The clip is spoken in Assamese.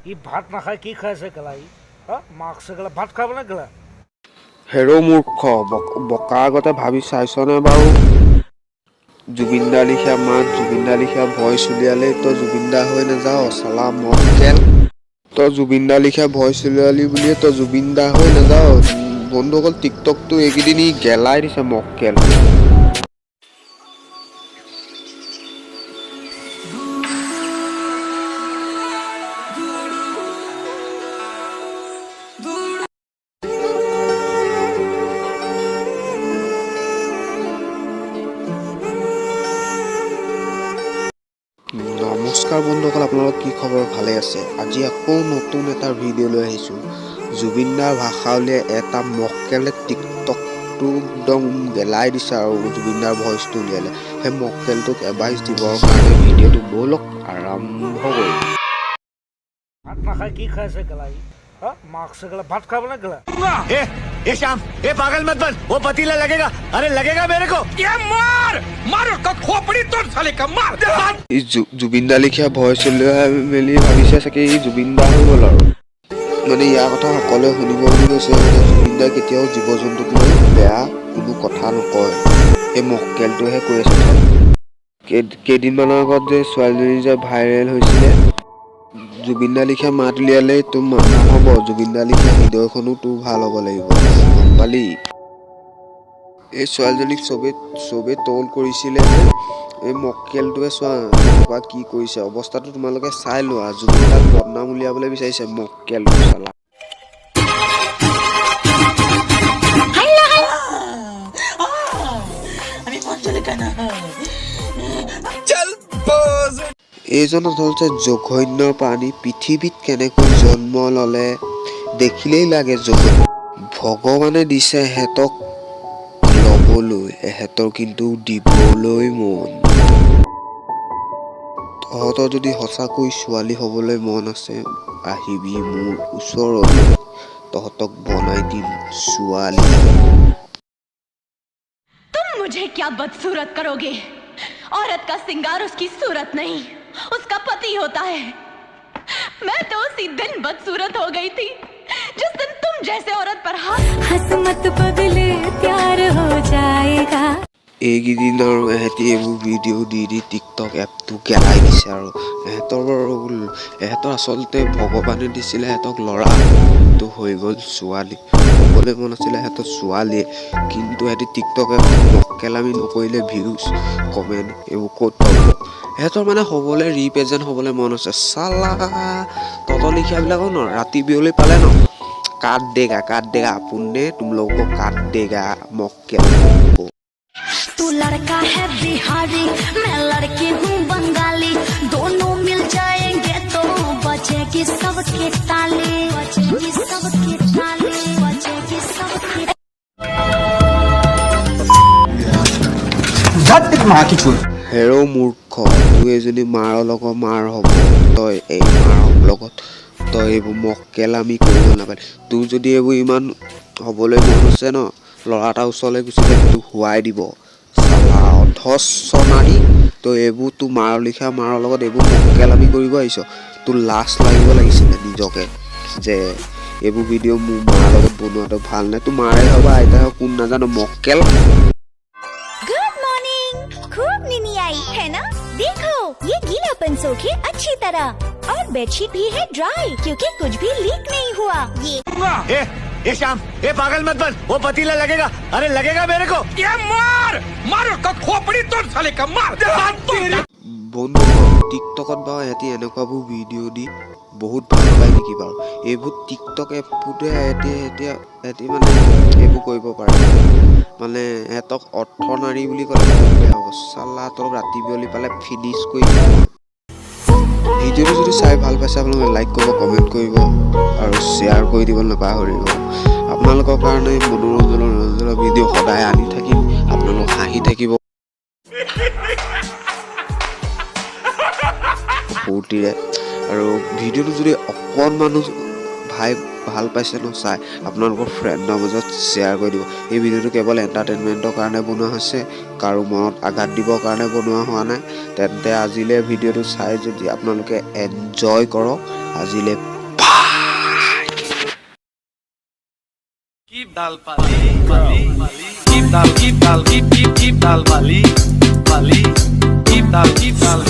ই ভাত নাখায় কি খাইছে কেলা ই মাকছে কেলা ভাত খাব নে কেলা হেৰো মূৰ্খ বকা আগতে ভাবি চাইছনে বাৰু জুবিনদাৰ লিখীয়া মাত জুবিনদাৰ লিখীয়া ভইচ উলিয়ালেই তই জুবিনদা হৈ নাযাৱ চালা মক্কেল তই জুবিনদাৰ লিখীয়া ভইচ উলিয়ালি বুলিয়ে তই জুবিনদা হৈ নাযাৱ বন্ধুসকল টিকটকটো এইকেইদিন ই গেলাই দিছে মক্কেল নমস্কাৰ বন্ধুসকল আপোনালোক কি খবৰ ভালে আছে আজি আকৌ নতুন এটা ভিডিঅ' লৈ আহিছোঁ জুবিনদাৰ ভাষা উলিয়াই এটা মক্কেলে টিকটকটো একদম গেলাই দিছে আৰু জুবিনদাৰ ভইচটো উলিয়ালে সেই মক্কেলটোক এডভাইচ দিবৰ কাৰণে ভিডিঅ'টো ব'লক আৰম্ভ কৰোঁ ভাত নাখায় কি খাইছে কেলা ই মাকছে কেলা ভাত খাব নে কেলা ए श्याम ए पागल मत बन वो पतीला लगेगा अरे लगेगा मेरे को ये मार उसका खोपड़ी तोड़ साले का मार ই জুবিনদা লিখীয়া ভইচ উলিয়াই মেলি ভাবিছে চাগে ই জুবিনদা হৈ গ'ল আৰু মানে ইয়াৰ কথা সকলোৱে শুনিব বুলি কৈছে জুবিনদাই কেতিয়াও জীৱ জন্তুক লৈ বেয়া কোনো কথা নকয় এই মক্কেলটোহে কৈ আছে কেইদিনমানৰ আগত যে ছোৱালীজনী যে ভাইৰেল হৈছিলে জুবিনদা লিখীয়া মাত উলিয়ালেই তোৰ নহ'ব জুবিনদা লিখীয়া হৃদয়খনো তোৰ ভাল হ'ব লাগিব পালি এই ছোৱালীজনীক চবেই ট্ৰল কৰিছিলে যে এই মক্কেলটোৱে চোৱা এনেকুৱা কি কৰিছে অৱস্থাটো তোমালোকে চাই লোৱা জুবিনদাক বদনাম উলিয়াবলৈ বিচাৰিছে মক্কেলটো চালা এইজন আচলতে জঘন্য প্ৰাণী পৃথিৱীত কেনেকৈ জন্ম ল'লে দেখিলেই লাগে জঘন্য ভগৱানে দিছে এহেঁতক ল'বলৈ এহেঁতৰ কিন্তু দিবলৈ মন তহঁতৰ যদি সঁচাকৈ ছোৱালী হ'বলৈ মন আছে আহিবি মোৰ ওচৰলৈ তহঁতক বনাই দিম ছোৱালী तुम मुझे क्या बदसूरत करोगे औरत का सिंगार उसकी सूरत नहीं उसका पति होता है मैं तो उसी दिन बदसूरत हो गई थी जिस दिन तुम जैसे औरत पर हाथ हंस मत बदले प्यार हो जाएगा এইকেইদিন আৰু এহেঁতি এইবোৰ ভিডিঅ' দি টিকটক এপটো গেলাই দিছে আৰু এহেঁতৰ আচলতে ভগৱানে দিছিলে এহেঁতক ল'ৰাটো হৈ গ'ল ছোৱালী হ'বলৈ মন আছিলে এহেঁতৰ ছোৱালীয়ে কিন্তু এহেঁতি টিকটক এপটো মক্কেলামি নকৰিলে ভিউজ কমেণ্ট এইবোৰ ক'ত পাব এহেঁতৰ মানে হ'বলৈ ৰিপ্ৰেজেণ্ট হ'বলৈ মন আছে চালা তহঁতৰ লিখিয়াবিলাকো ন ৰাতি বিয়লি পালে ন কাট দেগা আপুনি तुम लोगों को काट देगा मक्केल तू लड़का है बिहारी मैं लड़की हूँ बंगाली दोनों मिल जाएंगे तो बचेगी सबकी ताली बचेगी सबकी ताली बचेगी सबकी হেৰো মূৰ্খ তোৰ এজনী মাৰৰ লগত মাৰ হ'ব তই এই মাৰৰ লগত তই এইবোৰ মক্কেলামি কৰিব নাপায় তোৰ যদি এইবোৰ ইমান হ'বলৈ মন আছে ন ল'ৰা এটা ওচৰলৈ গুচি যায় তোক শুৱাই দিব চালা অধস্য নাৰী তই এইবোৰ তোৰ মাৰৰ লিখা মাৰৰ লগত এইবোৰ মক্কেলামি কৰিব আহিছ তোৰ লাজ লাগিব লাগিছিলে নিজকে যে এইবোৰ ভিডিঅ' মোৰ মাৰ লগত বনোৱাটো ভাল নাই তোৰ মাৰে হওক বা আইতাই হওক কোন নাজানো মক্কেল गुड मॉर्निंग खूब नींद आई है ना देखो ये गीलापन सोखे अच्छी तरह और बेडशीट भी है ड्राई क्योंकि कुछ भी लीक नहीं हुआ ये ए श्याम ए पागल मत बन वो पतीला लगेगा अरे लगेगा मेरे को ये मार उसका खोपड़ी तोड़ साले का मार বন্ধু টিকটকত বাৰু এহেঁতি এনেকুৱাবোৰ ভিডিঅ' দি বহুত ভাল পায় নেকি বাৰু এইবোৰ টিকটক এপটোতে এহেঁতি মানে এইবোৰ কৰিব পাৰে মানে এহেঁতক অৰ্থনাৰী বুলি ক'লে বেয়া হ'ব চালা তলক ৰাতি বিয়লি পালে ফিনিছ কৰি দিব ভিডিঅ'টো যদি চাই ভাল পাইছে আপোনালোকে লাইক কৰিব কমেণ্ট কৰিব আৰু শ্বেয়াৰ কৰি দিবলৈ নাপাহৰিব আপোনালোকৰ কাৰণে মনোৰঞ্জনৰ ভিডিঅ' সদায় আনি থাকিম আপোনালোক হাঁহি থাকিব ফূৰ্তিৰে আৰু ভিডিঅ'টো যদি অকণমানো ভাল পাইছে ন চাই আপোনালোকৰ ফ্ৰেণ্ডৰ মাজত শ্বেয়াৰ কৰি দিব এই ভিডিঅ'টো কেৱল এণ্টাৰটেইনমেণ্টৰ কাৰণে বনোৱা হৈছে কাৰো মনত আঘাত দিবৰ কাৰণে বনোৱা হোৱা নাই তেন্তে আজিলৈ ভিডিঅ'টো চাই যদি আপোনালোকে এনজয় কৰক আজিলৈ Keep dal pali, pali, pali. Keep dal, keep dal pali, pali. Keep dal, keep dal.